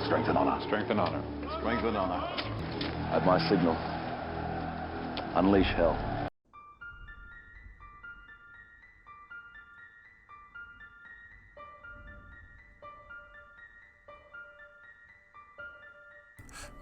Strength and honor. Strength and honor. Strength and honor. At my signal, unleash hell.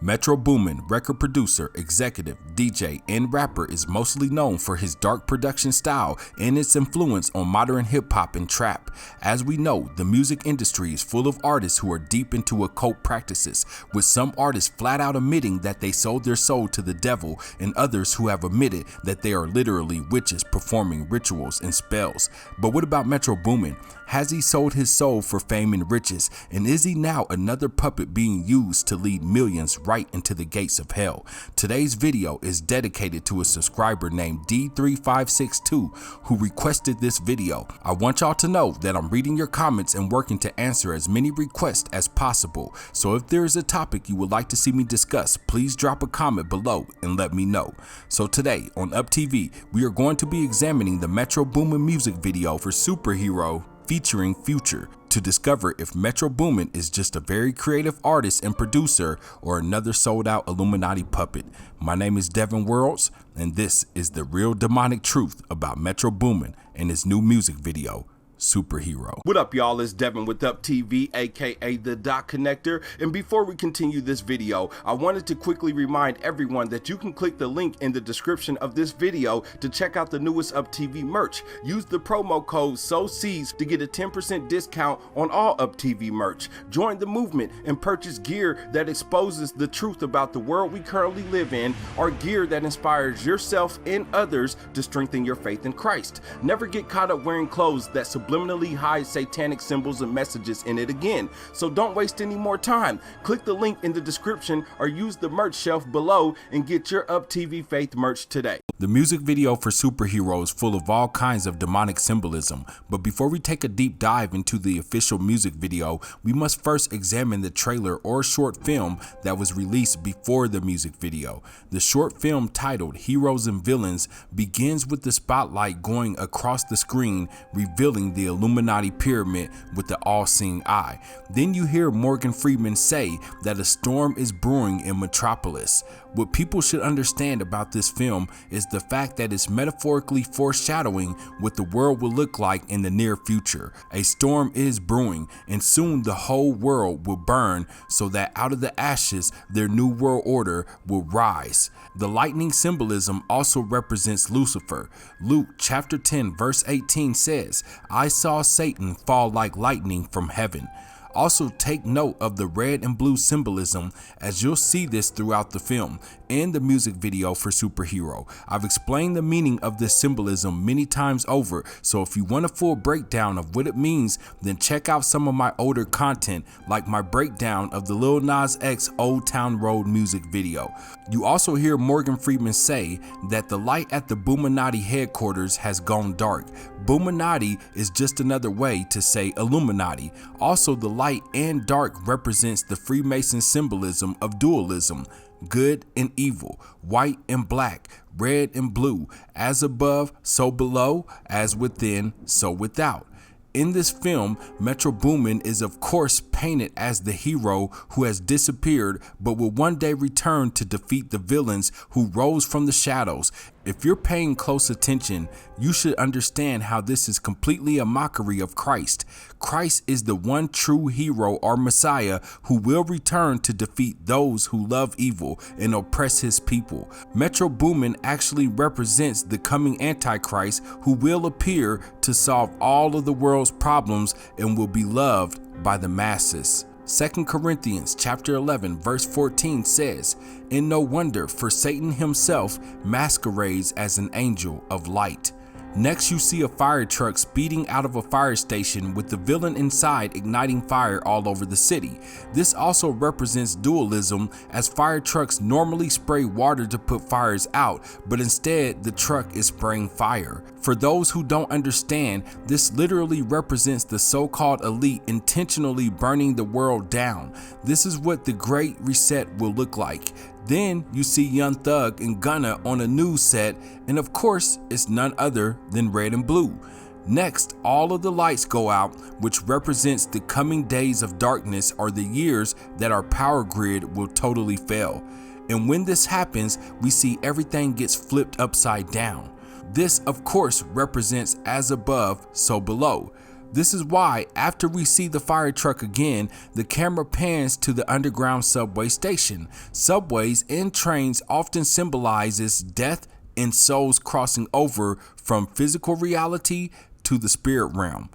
Metro Boomin, record producer, executive, DJ, and rapper, is mostly known for his dark production style and its influence on modern hip-hop and trap. As we know, the music industry is full of artists who are deep into occult practices, with some artists flat out admitting that they sold their soul to the devil, and others who have admitted that they are literally witches performing rituals and spells. But what about Metro Boomin? Has he sold his soul for fame and riches, and is he now another puppet being used to lead millions right into the gates of hell? Today's video is dedicated to a subscriber named D3562 who requested this video. I want y'all to know that I'm reading your comments and working to answer as many requests as possible. So if there is a topic you would like to see me discuss, please drop a comment below and let me know. So today on UPTV, we are going to be examining the Metro Boomin music video for Superhero featuring Future to discover if Metro Boomin is just a very creative artist and producer or another sold out Illuminati puppet. My name is Devin Worlds, and this is the real demonic truth about Metro Boomin and his new music video, Superhero. What up, y'all? It's Devin with UPTV, aka the Dot Connector, and before we continue this video, I wanted to quickly remind everyone that you can click the link in the description of this video to check out the newest UPTV merch. Use the promo code SOWSEEDS to get a 10% discount on all UPTV merch. Join the movement and purchase gear that exposes the truth about the world we currently live in, or gear that inspires yourself and others to strengthen your faith in Christ. Never get caught up wearing clothes that subliminally hide satanic symbols and messages in it again. So don't waste any more time. Click the link in the description or use the merch shelf below and get your UPTV Faith merch today. The music video for Superhero is full of all kinds of demonic symbolism, but before we take a deep dive into the official music video, we must first examine the trailer or short film that was released before the music video. The short film, titled Heroes and Villains, begins with the spotlight going across the screen, revealing the Illuminati pyramid with the all-seeing eye. Then you hear Morgan Freeman say that a storm is brewing in Metropolis. What people should understand about this film is the fact that it's metaphorically foreshadowing what the world will look like in the near future. A storm is brewing, and soon the whole world will burn, so that out of the ashes their new world order will rise. The lightning symbolism also represents Lucifer. Luke chapter 10 verse 18 says, "I saw Satan fall like lightning from heaven." Also take note of the red and blue symbolism, as you'll see this throughout the film and the music video for Superhero. I've explained the meaning of this symbolism many times over, so if you want a full breakdown of what it means, then check out some of my older content, like my breakdown of the Lil Nas X Old Town Road music video. You also hear Morgan Freeman say that the light at the Boominati headquarters has gone dark. Boominati is just another way to say Illuminati. Also, the light and dark represents the Freemason symbolism of dualism, good and evil, white and black, red and blue, as above, so below, as within, so without. In this film, Metro Boomin is of course painted as the hero who has disappeared but will one day return to defeat the villains who rose from the shadows. If you're paying close attention, you should understand how this is completely a mockery of Christ. Christ is the one true hero or Messiah who will return to defeat those who love evil and oppress his people. Metro Boomin actually represents the coming Antichrist who will appear to solve all of the world's problems and will be loved by the masses. 2 Corinthians chapter 11 verse 14 says, "And no wonder, for Satan himself masquerades as an angel of light." Next, you see a fire truck speeding out of a fire station with the villain inside igniting fire all over the city. This also represents dualism, as fire trucks normally spray water to put fires out, but instead the truck is spraying fire. For those who don't understand, this literally represents the so-called elite intentionally burning the world down. This is what the Great Reset will look like. Then you see Young Thug and Gunna on a news set, and of course it's none other than red and blue. Next, all of the lights go out, which represents the coming days of darkness or the years that our power grid will totally fail. And when this happens, we see everything gets flipped upside down. This, of course, represents as above, so below. This is why, after we see the fire truck again, the camera pans to the underground subway station. Subways and trains often symbolizes death and souls crossing over from physical reality to the spirit realm.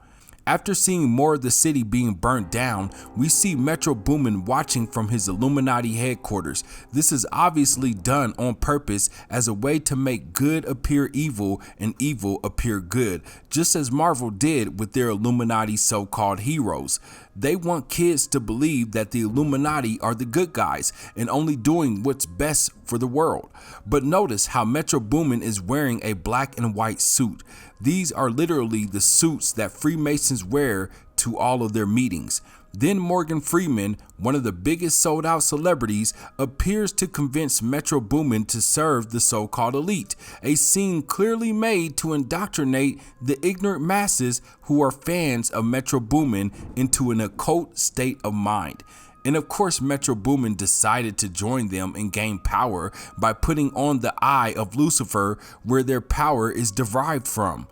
After seeing more of the city being burnt down, we see Metro Boomin watching from his Illuminati headquarters. This is obviously done on purpose as a way to make good appear evil and evil appear good, just as Marvel did with their Illuminati so-called heroes. They want kids to believe that the Illuminati are the good guys and only doing what's best for the world. But notice how Metro Boomin is wearing a black and white suit. These are literally the suits that Freemasons wear to all of their meetings. Then Morgan Freeman, one of the biggest sold out celebrities, appears to convince Metro Boomin to serve the so-called elite, a scene clearly made to indoctrinate the ignorant masses who are fans of Metro Boomin into an occult state of mind. And of course, Metro Boomin decided to join them and gain power by putting on the eye of Lucifer, where their power is derived from.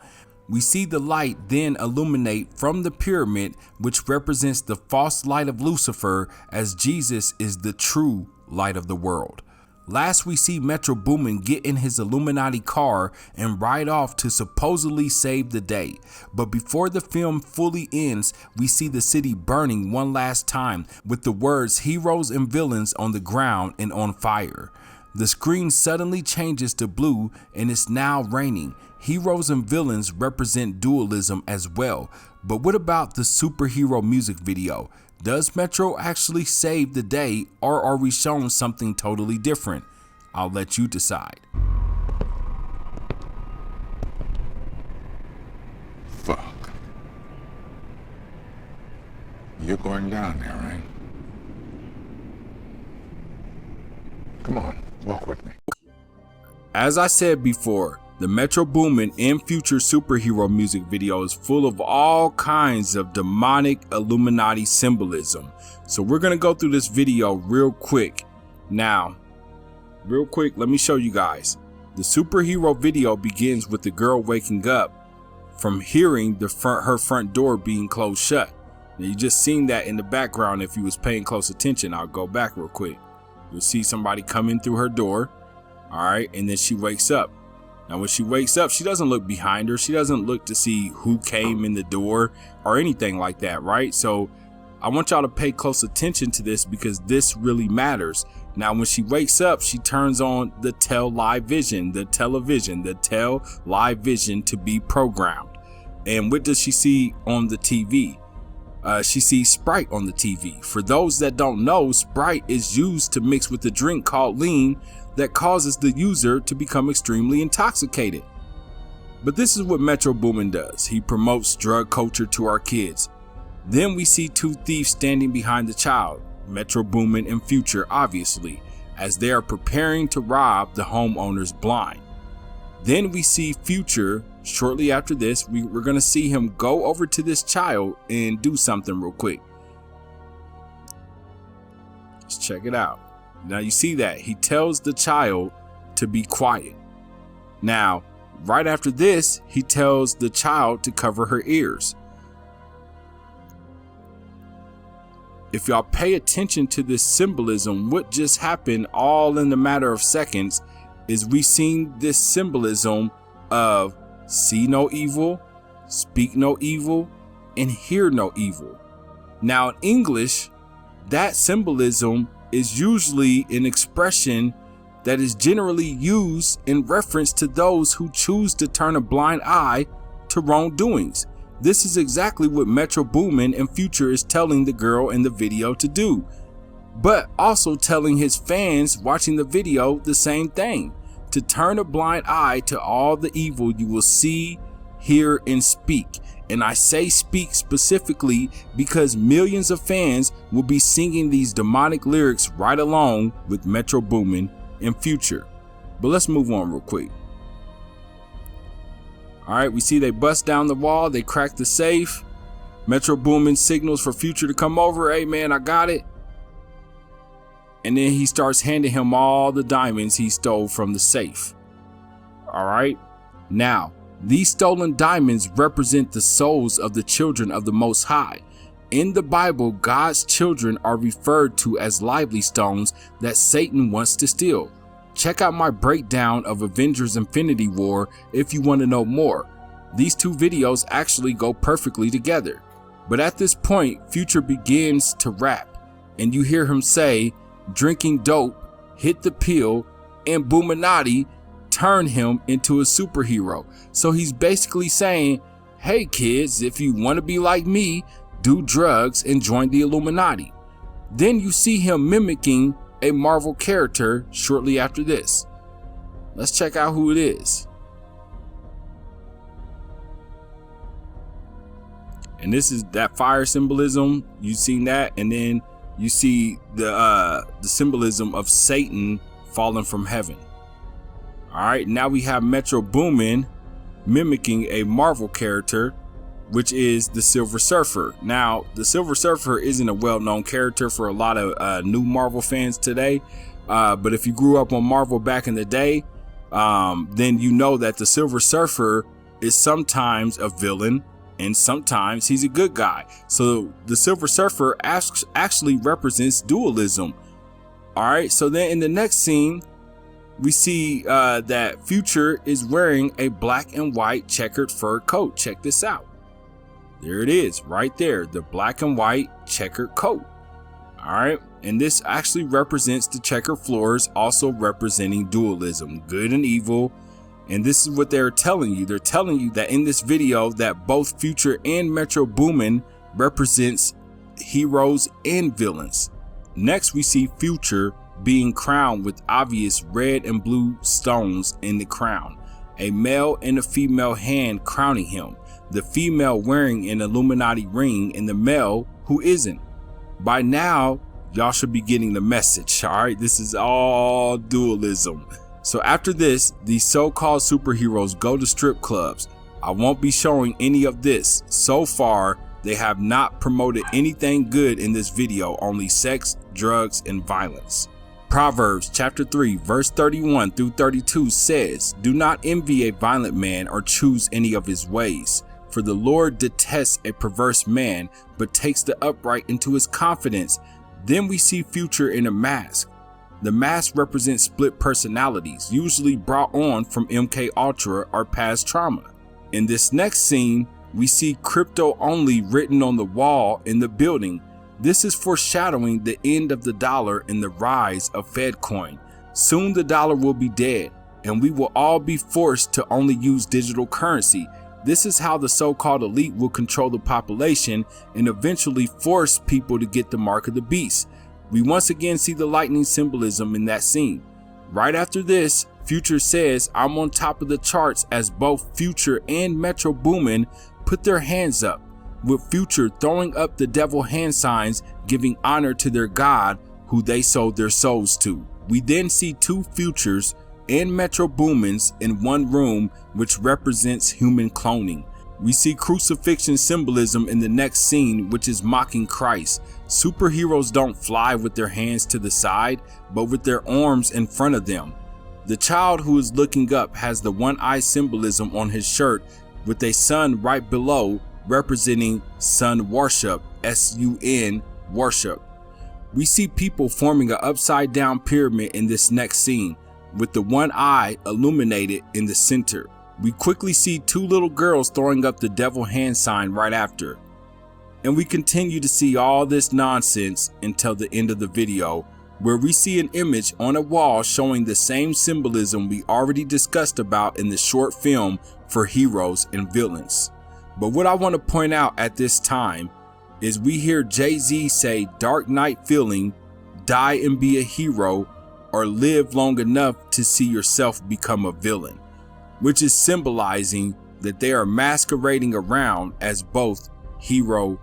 We see the light then illuminate from the pyramid, which represents the false light of Lucifer, as Jesus is the true light of the world. Last, we see Metro Boomin get in his Illuminati car and ride off to supposedly save the day. But before the film fully ends, we see the city burning one last time with the words heroes and villains on the ground and on fire. The screen suddenly changes to blue and it's now raining. Heroes and villains represent dualism as well. But what about the superhero music video? Does Metro actually save the day, or are we shown something totally different? I'll let you decide. Fuck. You're going down there, right? Come on, walk with me. As I said before, the Metro Boomin and Future superhero music video is full of all kinds of demonic Illuminati symbolism. So we're going to go through this video real quick. Now, real quick, let me show you guys. The superhero video begins with the girl waking up from hearing her front door being closed shut. Now, you just seen that in the background. If you was paying close attention, I'll go back real quick. You'll see somebody coming through her door. All right. And then she wakes up. Now, when she wakes up, she doesn't look behind her. She doesn't look to see who came in the door or anything like that, right? So I want y'all to pay close attention to this because this really matters. Now, when she wakes up, she turns on the Tell Live Vision, the television, the Tell Live Vision to be programmed. And what does she see on the TV? She sees Sprite on the TV. For those that don't know, Sprite is used to mix with a drink called lean that causes the user to become extremely intoxicated. But this is what Metro Boomin does. He promotes drug culture to our kids. Then we see two thieves standing behind the child, Metro Boomin and Future obviously, as they are preparing to rob the homeowners blind. Then we see Future. Shortly after this, we're going to see him go over to this child and do something real quick. Let's check it out. Now you see that he tells the child to be quiet. Now, right after this, he tells the child to cover her ears. If y'all pay attention to this symbolism, what just happened all in the matter of seconds is we seen this symbolism of see no evil, speak no evil, and hear no evil. Now in English, that symbolism is usually an expression that is generally used in reference to those who choose to turn a blind eye to wrongdoings. This is exactly what Metro Boomin and Future is telling the girl in the video to do, but also telling his fans watching the video the same thing, to turn a blind eye to all the evil you will see, hear, and speak. And I say speak specifically because millions of fans will be singing these demonic lyrics right along with Metro Boomin and Future. But let's move on real quick. All right, we see they bust down the wall, they crack the safe. Metro Boomin signals for Future to come over. Hey man, I got it. And then he starts handing him all the diamonds he stole from the safe. All right, now these stolen diamonds represent the souls of the children of the Most High. In the Bible, God's children are referred to as lively stones that Satan wants to steal. Check out my breakdown of Avengers Infinity War if you want to know more. These two videos actually go perfectly together. But at this point, Future begins to rap, and you hear him say, drinking dope, hit the pill, and Illuminati turn him into a superhero. So he's basically saying, hey kids, if you want to be like me, do drugs and join the Illuminati. Then you see him mimicking a Marvel character shortly after this. Let's check out who it is. And this is that fire symbolism. You've seen that, and then you see the symbolism of Satan falling from heaven. All right, now we have Metro Boomin mimicking a Marvel character, which is the Silver Surfer. Now, the Silver Surfer isn't a well-known character for a lot of new Marvel fans today, but if you grew up on Marvel back in the day, then you know that the Silver Surfer is sometimes a villain and sometimes he's a good guy. So the Silver Surfer actually represents dualism. All right, so then in the next scene, we see that Future is wearing a black and white checkered fur coat. Check this out. There it is right there, the black and white checkered coat. All right, and this actually represents the checkered floors, also representing dualism, good and evil. And this is what they're telling you. They're telling you that in this video that both Future and Metro Boomin represents heroes and villains. Next, we see Future being crowned with obvious red and blue stones in the crown, a male and a female hand crowning him. The female wearing an Illuminati ring and the male who isn't. By now, y'all should be getting the message, all right? This is all dualism. So after this, these so-called superheroes go to strip clubs. I won't be showing any of this. So far, they have not promoted anything good in this video, only sex, drugs, and violence. Proverbs chapter 3 verse 31 through 32 says, do not envy a violent man or choose any of his ways. For the Lord detests a perverse man, but takes the upright into his confidence. Then we see Future in a mask. The mask represents split personalities, usually brought on from MK Ultra or past trauma. In this next scene, we see crypto only written on the wall in the building. This is foreshadowing the end of the dollar and the rise of Fedcoin. Soon the dollar will be dead, and we will all be forced to only use digital currency. This is how the so-called elite will control the population and eventually force people to get the mark of the beast. We once again see the lightning symbolism in that scene. Right after this, Future says, I'm on top of the charts, as both Future and Metro Boomin put their hands up, with Future throwing up the devil hand signs, giving honor to their God who they sold their souls to. We then see two Futures and Metro Boomins in one room, which represents human cloning. We see crucifixion symbolism in the next scene, which is mocking Christ. Superheroes don't fly with their hands to the side, but with their arms in front of them. The child who is looking up has the one-eye symbolism on his shirt, with a sun right below, representing sun worship, S-U-N worship. We see people forming an upside down pyramid in this next scene, with the one eye illuminated in the center. We quickly see two little girls throwing up the devil hand sign right after. And we continue to see all this nonsense until the end of the video, where we see an image on a wall showing the same symbolism we already discussed about in the short film for heroes and villains. But what I want to point out at this time is we hear Jay-Z say dark night feeling, die and be a hero, or live long enough to see yourself become a villain, which is symbolizing that they are masquerading around as both hero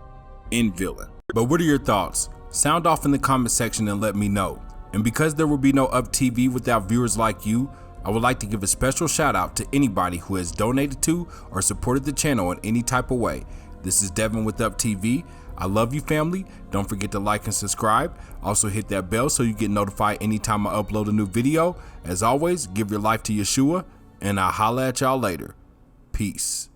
and villain. But what are your thoughts? Sound off in the comment section and let me know. And because there will be no UPTV without viewers like you, I would like to give a special shout out to anybody who has donated to or supported the channel in any type of way. This is Devin with UPTV. I love you, family. Don't forget to like and subscribe. Also hit that bell so you get notified anytime I upload a new video. As always, give your life to Yeshua, and I'll holla at y'all later. Peace.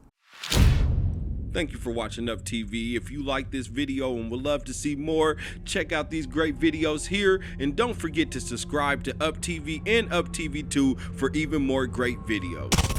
Thank you for watching UPTV. If you like this video and would love to see more, check out these great videos here. And don't forget to subscribe to UPTV and UPTV2 for even more great videos.